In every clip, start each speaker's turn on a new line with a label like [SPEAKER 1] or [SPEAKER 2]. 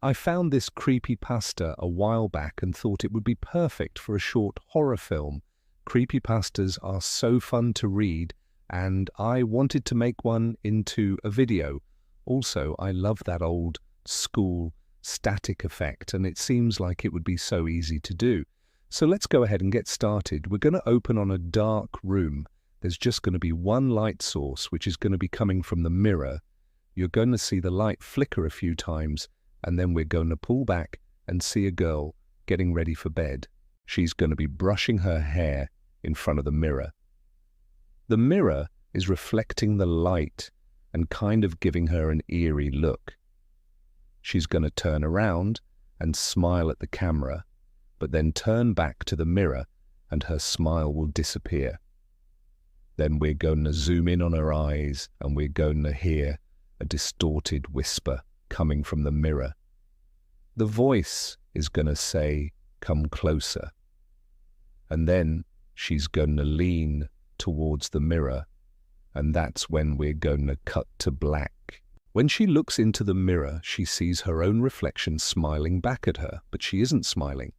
[SPEAKER 1] I found this creepypasta a while back and thought it would be perfect for a short horror film. Creepypastas are so fun to read, and I wanted to make one into a video. Also, I love that old school static effect, and it seems like it would be so easy to do. So let's go ahead and get started. We're going to open on a dark room. There's just going to be one light source, which is going to be coming from the mirror. You're going to see the light flicker a few times, and then we're going to pull back and see a girl getting ready for bed. She's going to be brushing her hair in front of the mirror. The mirror is reflecting the light and kind of giving her an eerie look. She's going to turn around and smile at the camera, but then turn back to the mirror and her smile will disappear. Then we're going to zoom in on her eyes and we're going to hear a distorted whisper coming from the mirror. The voice is going to say, "Come closer." And then she's going to lean towards the mirror, and that's when we're going to cut to black. When she looks into the mirror, she sees her own reflection smiling back at her, but she isn't smiling.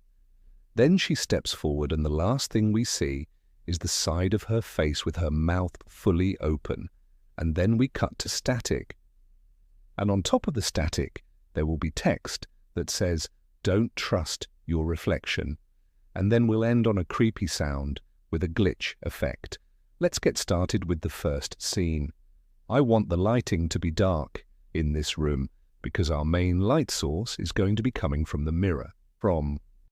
[SPEAKER 1] Then she steps forward, and the last thing we see is the side of her face with her mouth fully open, and then we cut to static. And on top of the static, there will be text that says, "Don't trust your reflection." And then we'll end on a creepy sound with a glitch effect. Let's get started with the first scene. I want the lighting to be dark in this room because our main light source is going to be coming from the mirror.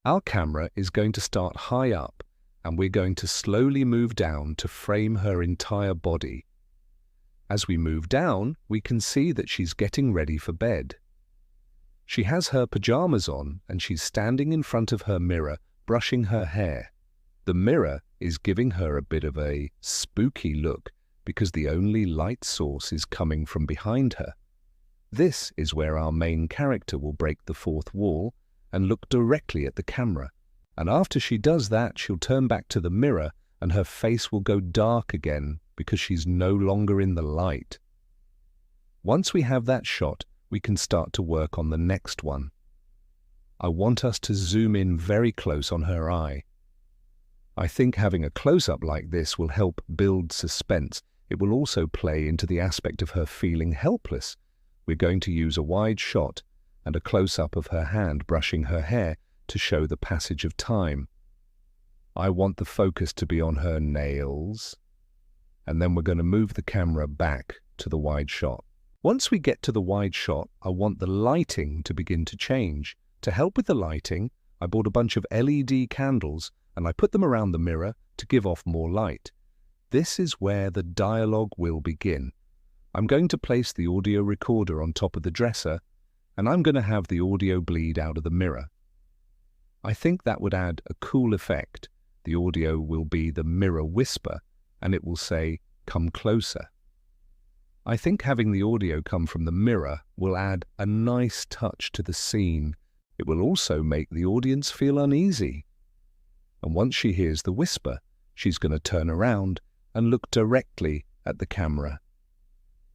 [SPEAKER 1] Our camera is going to start high up, and we're going to slowly move down to frame her entire body. As we move down, we can see that she's getting ready for bed. She has her pajamas on, and she's standing in front of her mirror, brushing her hair. The mirror is giving her a bit of a spooky look because the only light source is coming from behind her. This is where our main character will break the fourth wall and look directly at the camera. And after she does that, she'll turn back to the mirror and her face will go dark again because she's no longer in the light. Once we have that shot, we can start to work on the next one. I want us to zoom in very close on her eye. I think having a close-up like this will help build suspense. It will also play into the aspect of her feeling helpless. We're going to use a wide shot and a close-up of her hand brushing her hair to show the passage of time. I want the focus to be on her nails, and then we're going to move the camera back to the wide shot. Once we get to the wide shot, I want the lighting to begin to change. To help with the lighting, I bought a bunch of LED candles and I put them around the mirror to give off more light. This is where the dialogue will begin. I'm going to place the audio recorder on top of the dresser, and I'm going to have the audio bleed out of the mirror. I think that would add a cool effect. The audio will be the mirror whisper, and it will say, "Come closer." I think having the audio come from the mirror will add a nice touch to the scene. It will also make the audience feel uneasy. And once she hears the whisper, she's going to turn around and look directly at the camera.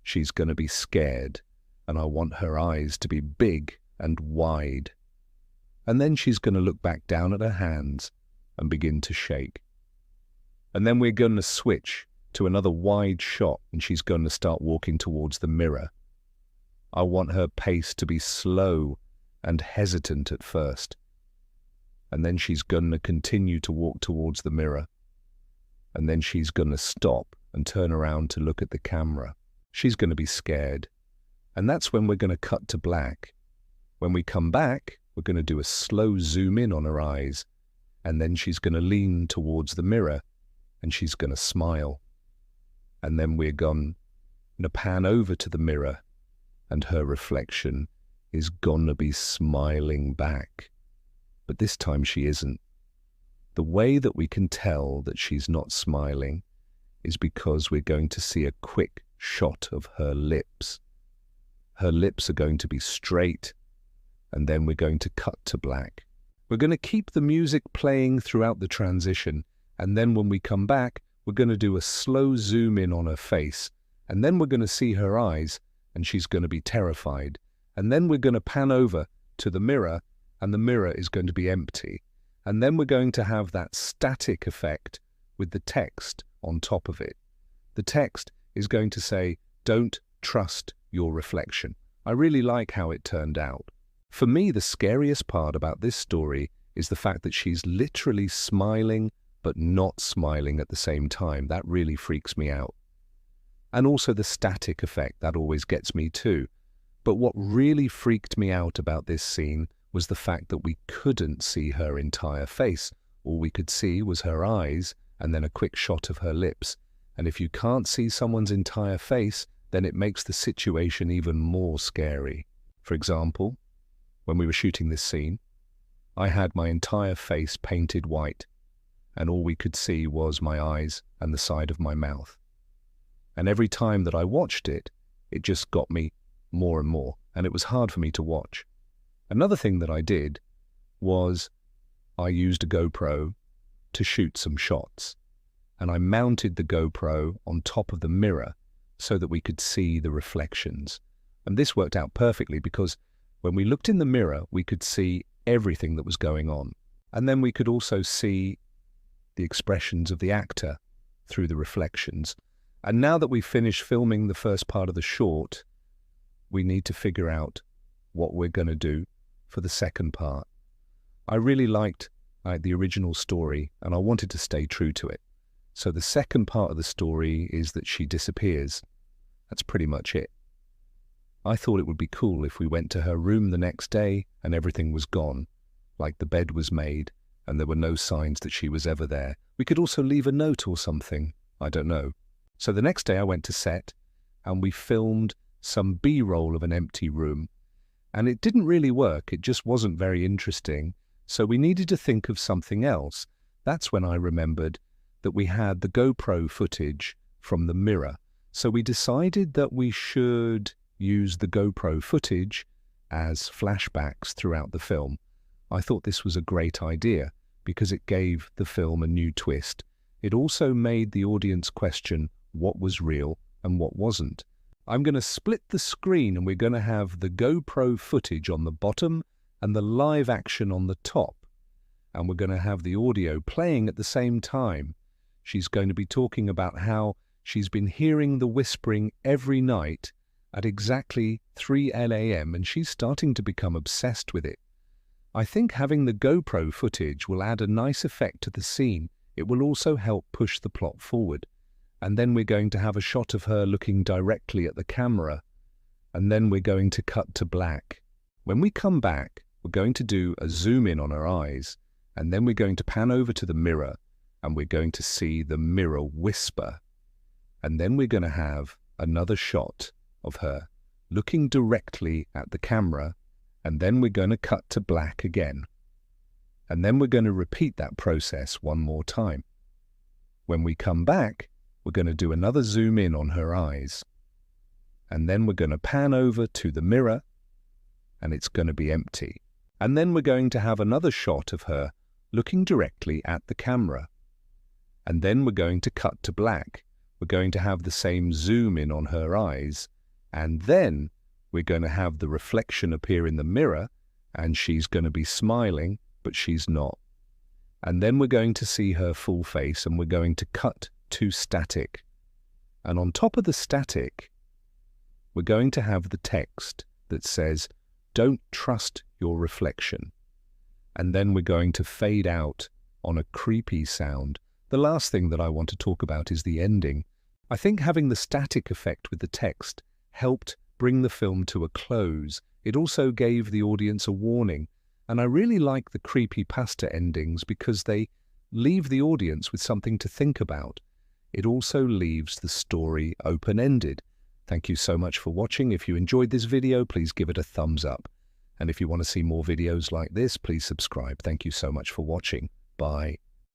[SPEAKER 1] She's going to be scared, and I want her eyes to be big and wide. And then she's going to look back down at her hands and begin to shake. And then we're going to switch to another wide shot, and she's going to start walking towards the mirror. I want her pace to be slow and hesitant at first. And then she's going to continue to walk towards the mirror. And then she's going to stop and turn around to look at the camera. She's going to be scared. And that's when we're going to cut to black. When we come back, we're going to do a slow zoom in on her eyes. And then she's going to lean towards the mirror and she's going to smile. And then we're going to pan over to the mirror and her reflection is going to be smiling back. But this time she isn't. The way that we can tell that she's not smiling is because we're going to see a quick shot of her lips. Her lips are going to be straight, and then we're going to cut to black. We're going to keep the music playing throughout the transition, and then when we come back, we're going to do a slow zoom in on her face, and then we're going to see her eyes, and she's going to be terrified. And then we're going to pan over to the mirror, and the mirror is going to be empty. And then we're going to have that static effect with the text on top of it. The text is going to say, "Don't trust your reflection." I really like how it turned out. For me, the scariest part about this story is the fact that she's literally smiling but not smiling at the same time. That really freaks me out. And also the static effect, that always gets me too. But what really freaked me out about this scene was the fact that we couldn't see her entire face. All we could see was her eyes and then a quick shot of her lips. And if you can't see someone's entire face, then it makes the situation even more scary. For example, when we were shooting this scene, I had my entire face painted white, and all we could see was my eyes and the side of my mouth. And every time that I watched it, it just got me more and more, and it was hard for me to watch. Another thing that I did was I used a GoPro to shoot some shots, and I mounted the GoPro on top of the mirror so that we could see the reflections. And this worked out perfectly because when we looked in the mirror, we could see everything that was going on. And then we could also see the expressions of the actor through the reflections. And now that we've finished filming the first part of the short, we need to figure out what we're going to do for the second part. I really liked the original story, and I wanted to stay true to it. So the second part of the story is that she disappears. That's pretty much it. I thought it would be cool if we went to her room the next day and everything was gone, like the bed was made and there were no signs that she was ever there. We could also leave a note or something. I don't know. So the next day I went to set and we filmed some B-roll of an empty room. And it didn't really work. It just wasn't very interesting. So we needed to think of something else. That's when I remembered that we had the GoPro footage from the mirror. So we decided that we should use the GoPro footage as flashbacks throughout the film. I thought this was a great idea because it gave the film a new twist. It also made the audience question what was real and what wasn't. I'm going to split the screen and we're going to have the GoPro footage on the bottom and the live action on the top. And we're going to have the audio playing at the same time. She's going to be talking about how she's been hearing the whispering every night at exactly 3 a.m. and she's starting to become obsessed with it. I think having the GoPro footage will add a nice effect to the scene. It will also help push the plot forward. And then we're going to have a shot of her looking directly at the camera. And then we're going to cut to black. When we come back, we're going to do a zoom in on her eyes. And then we're going to pan over to the mirror and we're going to see the mirror whisper. And then we're going to have another shot of her looking directly at the camera. And then we're going to cut to black again. And then we're going to repeat that process one more time. When we come back, we're going to do another zoom in on her eyes. And then we're going to pan over to the mirror and it's going to be empty. And then we're going to have another shot of her looking directly at the camera. And then we're going to cut to black. We're going to have the same zoom in on her eyes. And then we're going to have the reflection appear in the mirror and she's going to be smiling, but she's not. And then we're going to see her full face and we're going to cut to static. And on top of the static, we're going to have the text that says, "Don't trust your reflection." And then we're going to fade out on a creepy sound. The last thing that I want to talk about is the ending. I think having the static effect with the text helped bring the film to a close. It also gave the audience a warning. And I really like the creepypasta endings because they leave the audience with something to think about. It also leaves the story open-ended. Thank you so much for watching. If you enjoyed this video, please give it a thumbs up. And if you want to see more videos like this, please subscribe. Thank you so much for watching. Bye.